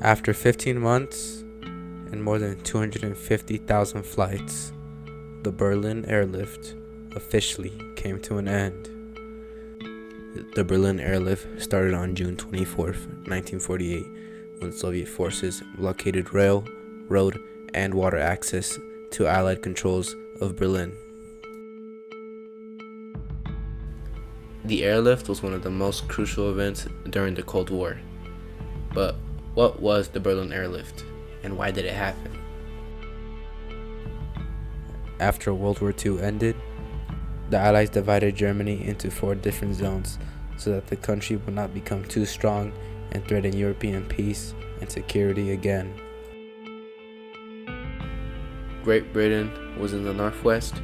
After 15 months and more than 250,000 flights, the Berlin airlift officially came to an end. The Berlin airlift started on June 24th, 1948, when Soviet forces blockaded rail, road, and water access to Allied controls of Berlin. The airlift was one of the most crucial events during the Cold War. But what was the Berlin airlift, and why did it happen? After World War II ended, the Allies divided Germany into 4 different zones so that the country would not become too strong and threaten European peace and security again. Great Britain was in the northwest,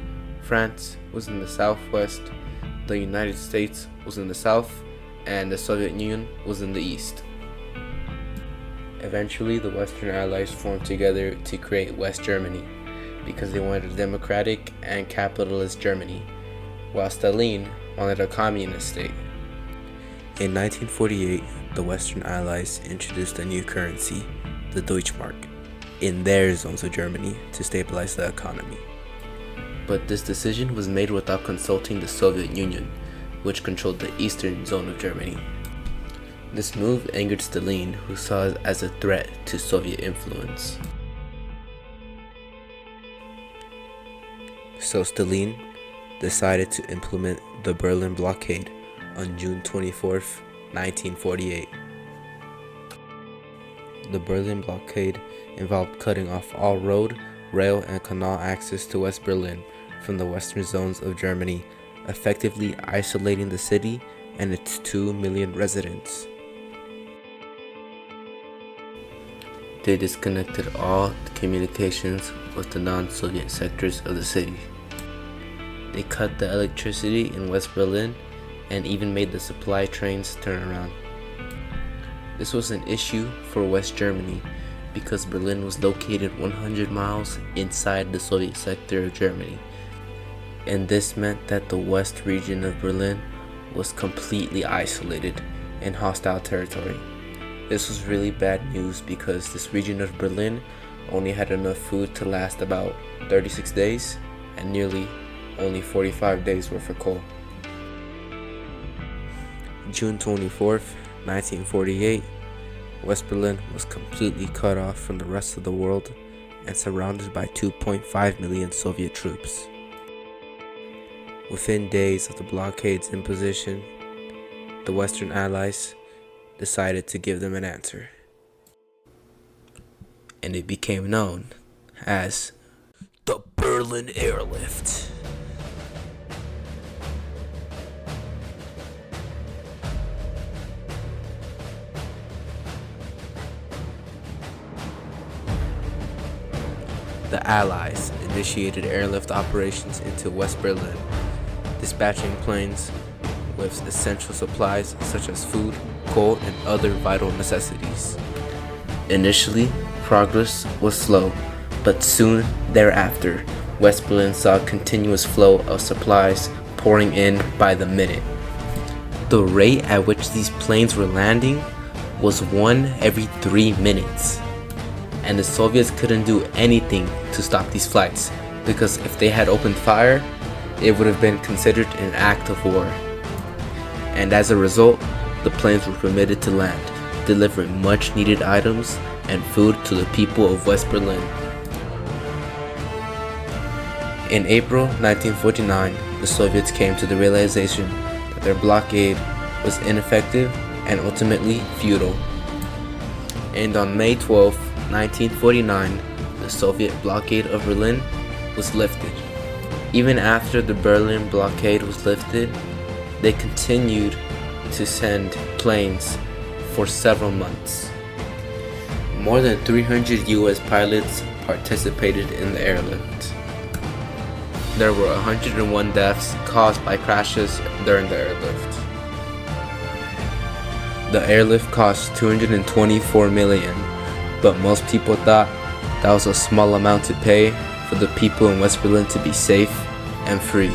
France was in the southwest, the United States was in the south, and the Soviet Union was in the east. Eventually, the Western Allies formed together to create West Germany because they wanted a democratic and capitalist Germany, while Stalin wanted a communist state. In 1948, the Western Allies introduced a new currency, the Deutschmark, in their zones of Germany to stabilize the economy. But this decision was made without consulting the Soviet Union, which controlled the eastern zone of Germany. This move angered Stalin, who saw it as a threat to Soviet influence. So Stalin decided to implement the Berlin blockade on June 24th, 1948. The Berlin blockade involved cutting off all road, rail, and canal access to West Berlin from the western zones of Germany, effectively isolating the city and its 2 million residents. They disconnected all communications with the non-Soviet sectors of the city. They cut the electricity in West Berlin and even made the supply trains turn around. This was an issue for West Germany because Berlin was located 100 miles inside the Soviet sector of Germany, and this meant that the west region of Berlin was completely isolated in hostile territory. This was really bad news because this region of Berlin only had enough food to last about 36 days and nearly only 45 days worth of coal. June 24th, 1948, West Berlin was completely cut off from the rest of the world and surrounded by 2.5 million Soviet troops. Within days of the blockade's imposition, the Western Allies decided to give them an answer, and it became known as the Berlin airlift. The Allies initiated airlift operations into West Berlin, dispatching planes with essential supplies such as food, coal, and other vital necessities. Initially, progress was slow, but soon thereafter, West Berlin saw a continuous flow of supplies pouring in by the minute. The rate at which these planes were landing was 1 every 3 minutes. And the Soviets couldn't do anything to stop these flights because if they had opened fire, it would have been considered an act of war. And as a result, the planes were permitted to land, delivering much needed items and food to the people of West Berlin. In April 1949, the Soviets came to the realization that their blockade was ineffective and ultimately futile. And on May 12, 1949, the Soviet blockade of Berlin was lifted. Even after the Berlin blockade was lifted, they continued to send planes for several months. More than 300 US pilots participated in the airlift. There were 101 deaths caused by crashes during the airlift. The airlift cost $224 million. But most people thought that was a small amount to pay for the people in West Berlin to be safe and free.